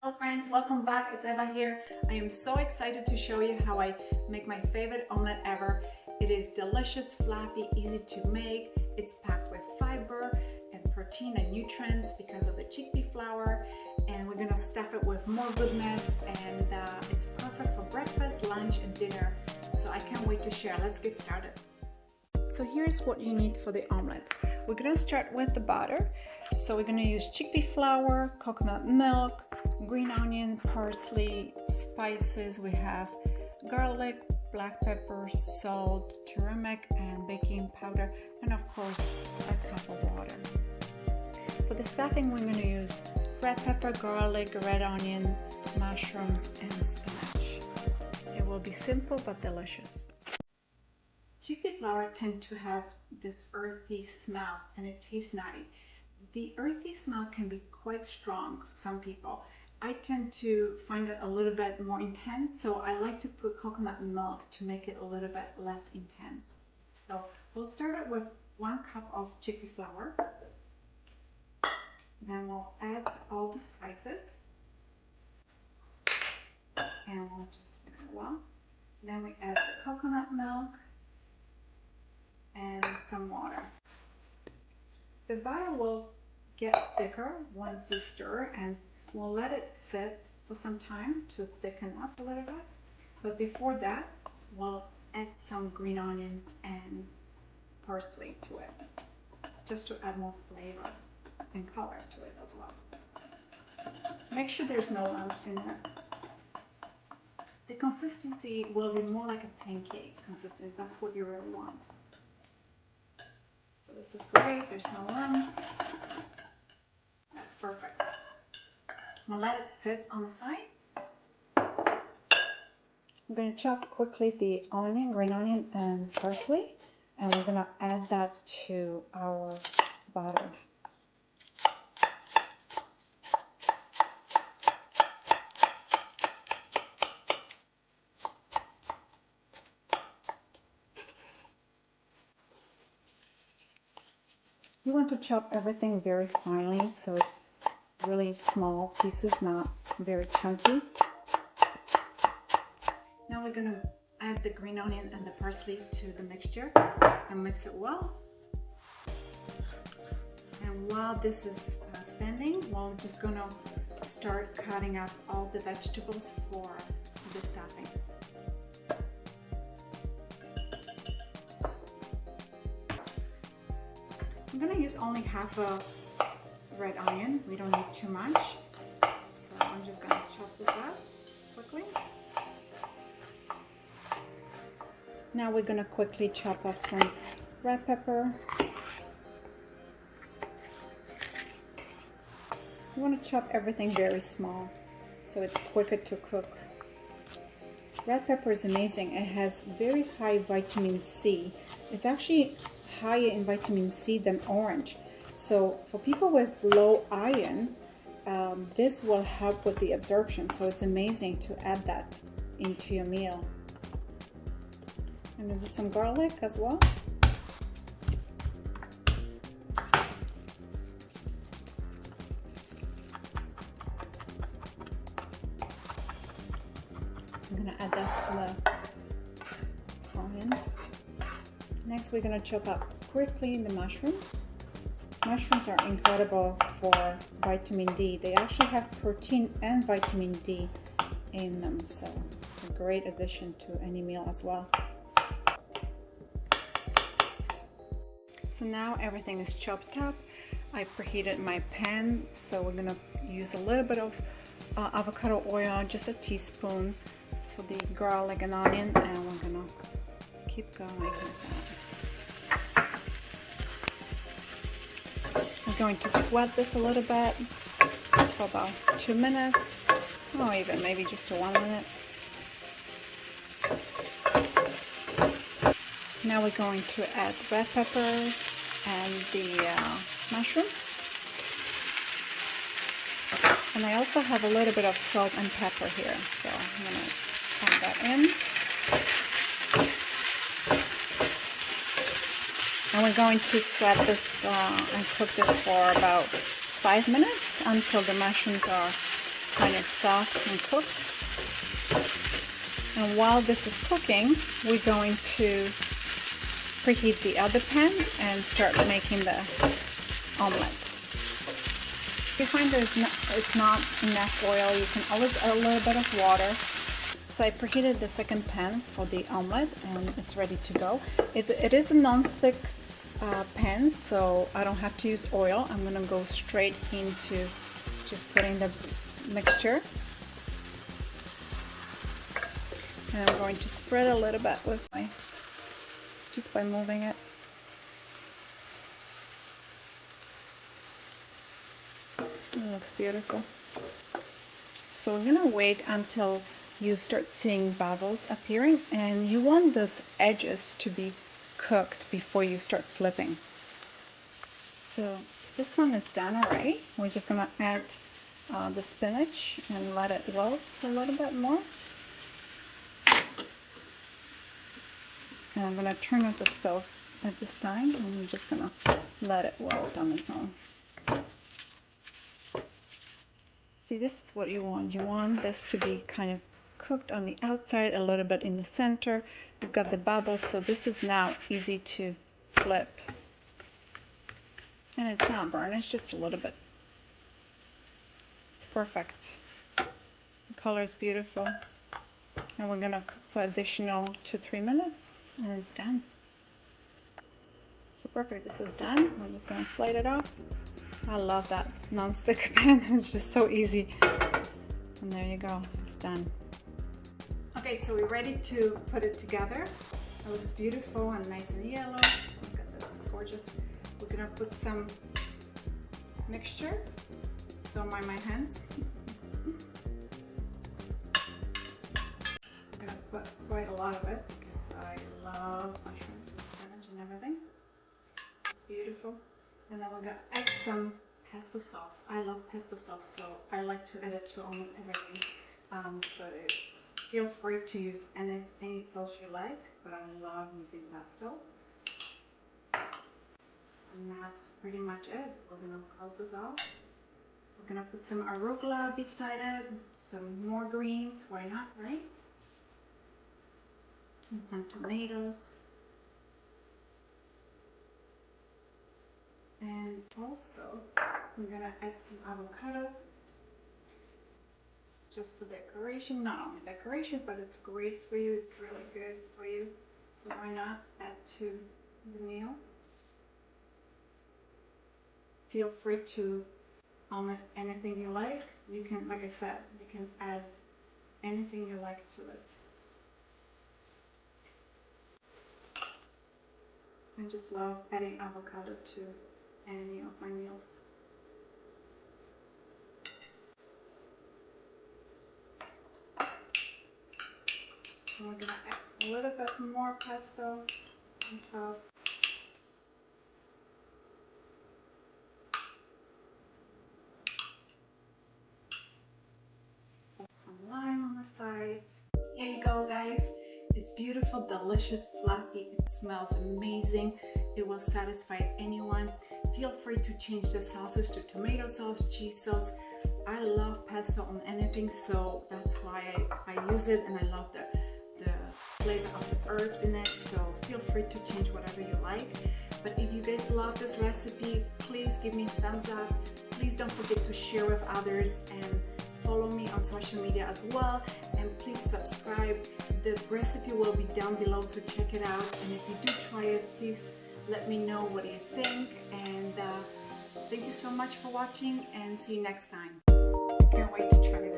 Hello friends, welcome back. It's Eva here. I am so excited to show you how I make my favorite omelette ever. It is delicious, fluffy, easy to make. It's packed with fiber and protein and nutrients because of the chickpea flour, and we're gonna stuff it with more goodness, and it's perfect for breakfast, lunch and dinner. So I can't wait to share. Let's get started. So here's what you need for the omelette. We're gonna start with the butter. So we're gonna use chickpea flour, coconut milk, green onion, parsley, spices. We have garlic, black pepper, salt, turmeric, and baking powder, and of course a cup of water. For the stuffing, we're gonna use red pepper, garlic, red onion, mushrooms, and spinach. It will be simple but delicious. Chickpea flour tends to have this earthy smell and it tastes nutty. The earthy smell can be quite strong for some people. I tend to find it a little bit more intense, so I like to put coconut milk to make it a little bit less intense. So we'll start it with 1 cup of chickpea flour. Then we'll add all the spices and we'll just mix it well. Then we add the coconut milk and some water. The batter will get thicker once you stir, and we'll let it sit for some time to thicken up a little bit. But before that, we'll add some green onions and parsley to it, just to add more flavor and color to it as well. Make sure there's no lumps in there. The consistency will be more like a pancake consistency. That's what you really want. So this is great, there's no lumps. That's perfect. Now let it sit on the side. I'm going to chop quickly the onion, green onion and parsley, and we're going to add that to our batter. You want to chop everything very finely, so it's really small pieces, not very chunky. Now we're going to add the green onion and the parsley to the mixture and mix it well. And while this is standing, we're just going to start cutting up all the vegetables for the stuffing. I'm going to use only half a red onion. We don't need too much. So I'm just going to chop this up quickly. Now we're going to quickly chop up some red pepper. You want to chop everything very small so it's quicker to cook. Red pepper is amazing. It has very high vitamin C. It's actually higher in vitamin C than orange. So for people with low iron, this will help with the absorption. So it's amazing to add that into your meal. And there's some garlic as well. I'm gonna add that to the onion. Next, we're going to chop up quickly the mushrooms. Mushrooms are incredible for vitamin D. They actually have protein and vitamin D in them, so a great addition to any meal as well. So now everything is chopped up. I preheated my pan, so we're going to use a little bit of avocado oil, just a teaspoon for the garlic and onion, and we're going to keep going with that. I'm going to sweat this a little bit for about 2 minutes, or even maybe just 1 minute. Now we're going to add red pepper and the mushroom. And I also have a little bit of salt and pepper here, so I'm going to add that in. And we're going to sweat this and cook this for about 5 minutes until the mushrooms are kind of soft and cooked. And while this is cooking, we're going to preheat the other pan and start making the omelette. If you find it's not enough oil, you can always add a little bit of water. So I preheated the second pan for the omelette and it's ready to go. It is a non-stick pan, so I don't have to use oil. I'm gonna go straight into just putting the mixture. And I'm going to spread a little bit with just by moving it. It looks beautiful. So we're gonna wait until you start seeing bubbles appearing, and you want those edges to be cooked before you start flipping. So this one is done already. We're just gonna add the spinach and let it wilt a little bit more. And I'm gonna turn off the stove at this time, and I'm just gonna let it wilt on its own. See, this is what you want. You want this to be kind of cooked on the outside, a little bit in the center. You've got the bubbles, so this is now easy to flip. And it's not burnt, it's just a little bit. It's perfect. The color is beautiful. And we're gonna cook for additional 2-3 minutes, and it's done. So perfect, this is done. We're just gonna slide it off. I love that non-stick pan, it's just so easy. And there you go, it's done. Okay, so we're ready to put it together. It looks beautiful and nice and yellow. Look at this, it's gorgeous. We're gonna put some mixture. Don't mind my hands. I'm gonna put quite a lot of it because I love mushrooms and spinach and everything. It's beautiful. And then we're gonna add some pesto sauce. I love pesto sauce, so I like to add it to almost everything. So feel free to use any sauce you like, but I love using pesto. And that's pretty much it. We're gonna close this off. We're gonna put some arugula beside it, some more greens, why not, right? And some tomatoes. And also, we're gonna add some avocado, just for decoration. Not only decoration, but it's great for you. It's really good for you. So why not add to the meal? Feel free to omit anything you like. You can, like I said, you can add anything you like to it. I just love adding avocado to any of my meals. And we're gonna add a little bit more pesto on top. Put some lime on the side. Here you go, guys. It's beautiful, delicious, fluffy. It smells amazing. It will satisfy anyone. Feel free to change the sauces to tomato sauce, cheese sauce. I love pesto on anything, so that's why I use it, and I love the flavor of the herbs in it. So feel free to change whatever you like. But if you guys love this recipe, please give me a thumbs up. Please don't forget to share with others, and follow me on social media as well, and please subscribe. The recipe will be down below, so check it out. And if you do try it, please let me know what you think. And thank you so much for watching, and see you next time. Can't wait to try it.